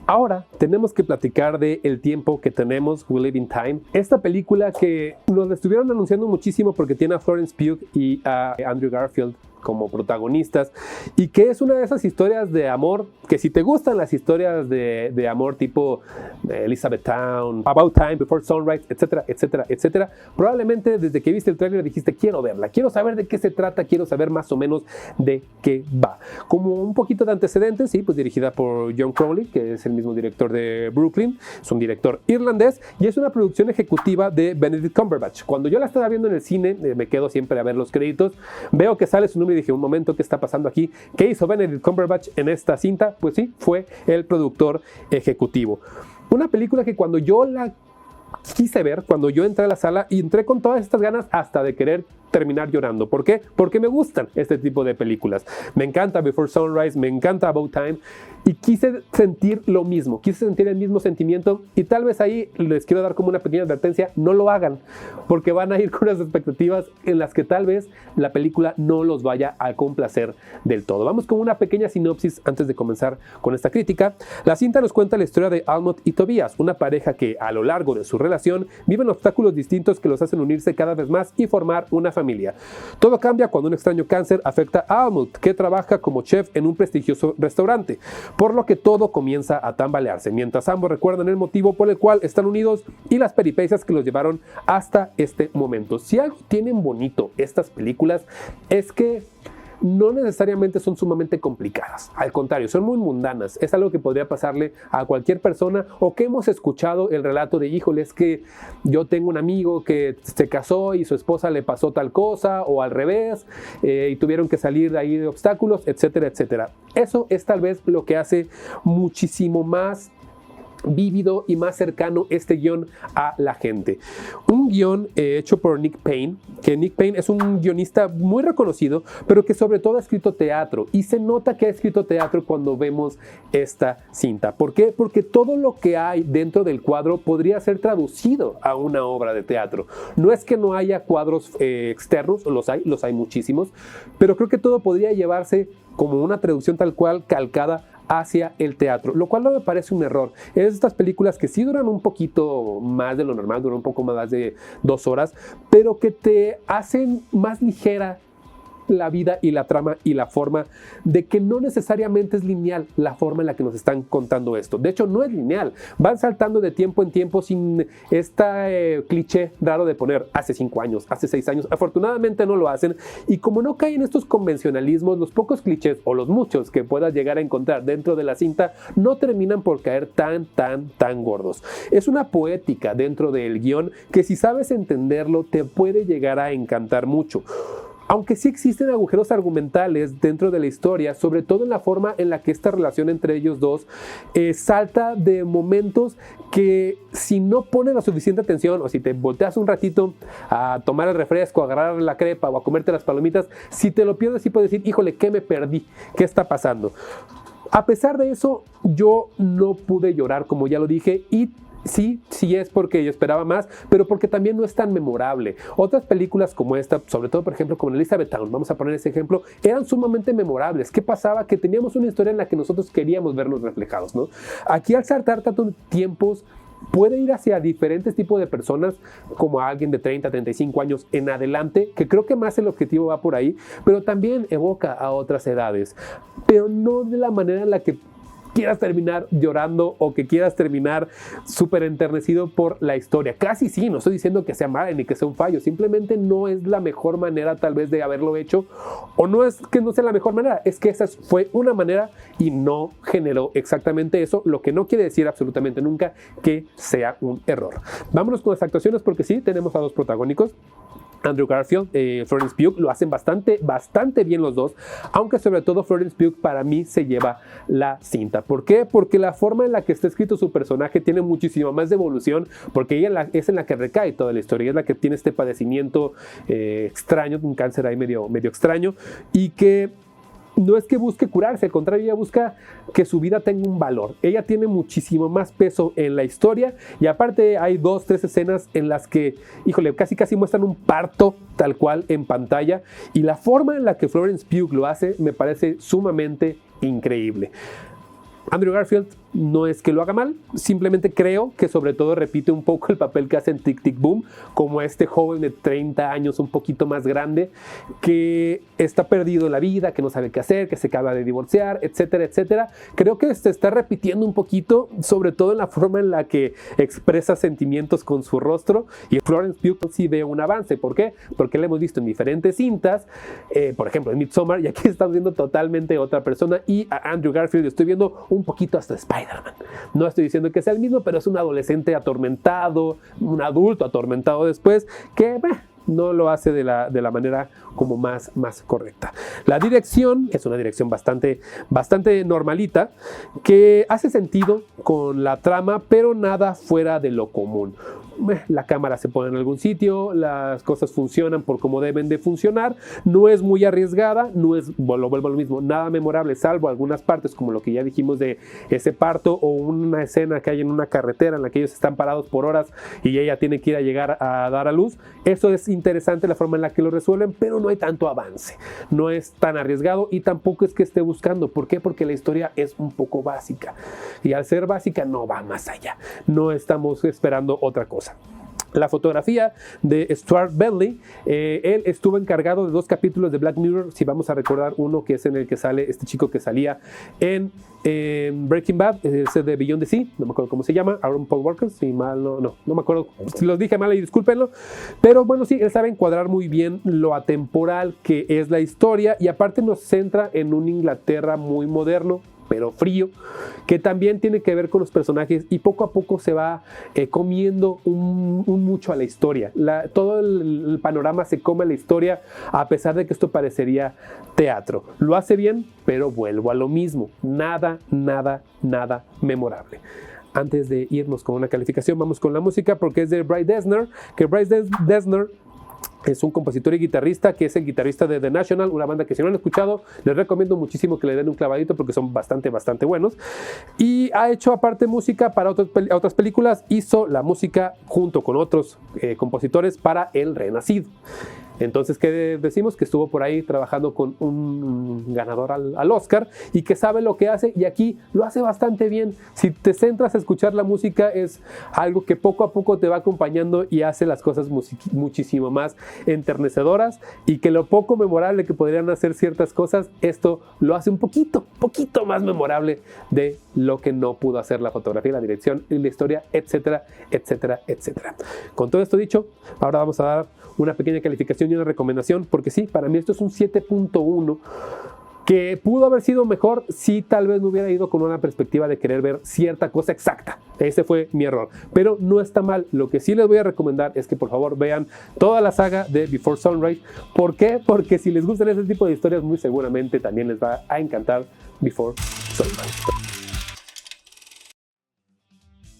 Ahora tenemos que platicar de El tiempo que tenemos, We Live in Time. Esta película que nos la estuvieron anunciando muchísimo porque tiene a Florence Pugh y a Andrew Garfield como protagonistas, y que es una de esas historias de amor que, si te gustan las historias de amor tipo Elizabethtown, About Time, Before Sunrise, etcétera, etcétera, etcétera, probablemente desde que viste el tráiler dijiste: quiero verla, quiero saber de qué se trata, quiero saber más o menos de qué va. Como un poquito de antecedentes, sí, pues dirigida por John Crowley, que es el mismo director de Brooklyn, es un director irlandés, y es una producción ejecutiva de Benedict Cumberbatch. Cuando yo la estaba viendo en el cine, me quedo siempre a ver los créditos, veo que sale su nombre y dije: un momento, ¿qué está pasando aquí? ¿Qué hizo Benedict Cumberbatch en esta cinta? Pues sí, fue el productor ejecutivo. Una película que cuando yo la quise ver, cuando yo entré a la sala, y entré con todas estas ganas hasta de querer terminar llorando. ¿Por qué? Porque me gustan este tipo de películas. Me encanta Before Sunrise, me encanta About Time, y quise sentir lo mismo, quise sentir el mismo sentimiento, y tal vez ahí les quiero dar como una pequeña advertencia: no lo hagan, porque van a ir con unas expectativas en las que tal vez la película no los vaya a complacer del todo. Vamos con una pequeña sinopsis antes de comenzar con esta crítica. La cinta nos cuenta la historia de Almond y Tobias, una pareja que a lo largo de su relación viven obstáculos distintos que los hacen unirse cada vez más y formar una familia. Todo cambia cuando un extraño cáncer afecta a Almond, que trabaja como chef en un prestigioso restaurante, por lo que todo comienza a tambalearse, mientras ambos recuerdan el motivo por el cual están unidos y las peripecias que los llevaron hasta este momento. Si algo tienen bonito estas películas es que no necesariamente son sumamente complicadas, al contrario, son muy mundanas. Es algo que podría pasarle a cualquier persona, o que hemos escuchado el relato de: híjole, es que yo tengo un amigo que se casó y su esposa le pasó tal cosa, o al revés, y tuvieron que salir de ahí de obstáculos, etcétera, etcétera. Eso es tal vez lo que hace muchísimo más vívido y más cercano este guión a la gente. Un guión hecho por Nick Payne, que Nick Payne es un guionista muy reconocido, pero que sobre todo ha escrito teatro, y se nota que ha escrito teatro cuando vemos esta cinta. ¿Por qué? Porque todo lo que hay dentro del cuadro podría ser traducido a una obra de teatro. No es que no haya cuadros externos, los hay muchísimos, pero creo que todo podría llevarse como una traducción tal cual, calcada hacia el teatro, lo cual no me parece un error. Es estas películas que sí duran un poquito más de lo normal, duran un poco más de 2 horas, pero que te hacen más ligera la vida y la trama y la forma, de que no necesariamente es lineal la forma en la que nos están contando esto. De hecho, no es lineal, van saltando de tiempo en tiempo sin cliché raro de poner hace 5 años, hace 6 años. Afortunadamente no lo hacen, y como no caen estos convencionalismos, los pocos clichés o los muchos que puedas llegar a encontrar dentro de la cinta no terminan por caer tan gordos. Es una poética dentro del guión que, si sabes entenderlo, te puede llegar a encantar mucho. Aunque sí existen agujeros argumentales dentro de la historia, sobre todo en la forma en la que esta relación entre ellos dos salta de momentos que, si no pones la suficiente atención, o si te volteas un ratito a tomar el refresco, a agarrar la crepa o a comerte las palomitas, si te lo pierdes, sí puedes decir: híjole, ¿qué me perdí? ¿Qué está pasando? A pesar de eso, yo no pude llorar, como ya lo dije, y sí es porque yo esperaba más, pero porque también no es tan memorable. Otras películas como esta, sobre todo por ejemplo como Elizabethtown, vamos a poner ese ejemplo, eran sumamente memorables. ¿Qué pasaba? Que teníamos una historia en la que nosotros queríamos vernos reflejados, ¿no? Aquí, al saltar tantos tiempos, puede ir hacia diferentes tipos de personas, como a alguien de 30, 35 años en adelante, que creo que más el objetivo va por ahí, pero también evoca a otras edades, pero no de la manera en la que quieras terminar llorando o que quieras terminar súper enternecido por la historia. Casi sí, no estoy diciendo que sea mala ni que sea un fallo, simplemente no es la mejor manera tal vez de haberlo hecho, o no es que no sea la mejor manera, es que esa fue una manera y no generó exactamente eso, lo que no quiere decir absolutamente nunca que sea un error. Vámonos con las actuaciones, porque sí, tenemos a 2 protagónicos. Andrew Garfield, Florence Pugh, lo hacen bastante bien los dos, aunque sobre todo Florence Pugh para mí se lleva la cinta. ¿Por qué? Porque la forma en la que está escrito su personaje tiene muchísima más devolución, porque ella es en la que recae toda la historia, es la que tiene este padecimiento extraño, un cáncer ahí medio extraño, y que no es que busque curarse, al contrario, ella busca que su vida tenga un valor. Ella tiene muchísimo más peso en la historia, y aparte hay 2, 3 escenas en las que, híjole, casi muestran un parto tal cual en pantalla, y la forma en la que Florence Pugh lo hace me parece sumamente increíble. Andrew Garfield No es que lo haga mal, simplemente creo que sobre todo repite un poco el papel que hace en Tic Tic Boom, como este joven de 30 años, un poquito más grande, que está perdido en la vida, que no sabe qué hacer, que se acaba de divorciar, etcétera, etcétera. Creo que se está repitiendo un poquito, sobre todo en la forma en la que expresa sentimientos con su rostro, y Florence Pugh sí ve un avance. ¿Por qué? Porque la hemos visto en diferentes cintas, por ejemplo en Midsommar, y aquí estamos viendo totalmente otra persona, y a Andrew Garfield estoy viendo un poquito hasta Spider-Man. No estoy diciendo que sea el mismo, pero es un adolescente atormentado, un adulto atormentado después, que no lo hace de la manera como más correcta. La dirección es una dirección bastante normalita, que hace sentido con la trama, pero nada fuera de lo común. La cámara se pone en algún sitio, las cosas funcionan por como deben de funcionar, no es muy arriesgada, no es, lo vuelvo a lo mismo, nada memorable, salvo algunas partes como lo que ya dijimos de ese parto, o una escena que hay en una carretera en la que ellos están parados por horas y ella tiene que ir a llegar a dar a luz. Eso es interesante la forma en la que lo resuelven, pero no hay tanto avance, no es tan arriesgado, y tampoco es que esté buscando. ¿Por qué? Porque la historia es un poco básica, y al ser básica no va más allá, no estamos esperando otra cosa. La fotografía de Stuart Bentley, él estuvo encargado de 2 capítulos de Black Mirror. Si vamos a recordar uno, que es en el que sale este chico que salía en Breaking Bad, ese de Beyond the Sea, no me acuerdo cómo se llama, Aaron Paul Walker, si mal no me acuerdo, si los dije mal y discúlpenlo, pero bueno, sí, él sabe encuadrar muy bien lo atemporal que es la historia, y aparte nos centra en un Inglaterra muy moderno, pero frío, que también tiene que ver con los personajes, y poco a poco se va comiendo mucho a la historia. Todo el panorama se come a la historia, a pesar de que esto parecería teatro. Lo hace bien, pero vuelvo a lo mismo. Nada memorable. Antes de irnos con una calificación, vamos con la música, porque es de Bryce Dessner, que Bryce Dessner es un compositor y guitarrista, que es el guitarrista de The National, una banda que si no han escuchado, les recomiendo muchísimo que le den un clavadito, porque son bastante buenos. Y ha hecho aparte música para otras películas. Hizo la música junto con otros compositores para El Renacido. Entonces, ¿qué decimos? Que estuvo por ahí trabajando con un ganador al Oscar, y que sabe lo que hace, y aquí lo hace bastante bien. Si te centras a escuchar la música, es algo que poco a poco te va acompañando y hace las cosas muchísimo más enternecedoras, y que lo poco memorable que podrían hacer ciertas cosas, esto lo hace un poquito más memorable de lo que no pudo hacer la fotografía, la dirección y la historia, etcétera. Con todo esto dicho, ahora vamos a dar una pequeña calificación y una recomendación, porque sí, para mí esto es un 7.1, que pudo haber sido mejor si tal vez no hubiera ido con una perspectiva de querer ver cierta cosa exacta. Ese fue mi error, pero no está mal. Lo que sí les voy a recomendar es que por favor vean toda la saga de Before Sunrise. ¿Por qué? Porque si les gustan ese tipo de historias, muy seguramente también les va a encantar Before Sunrise.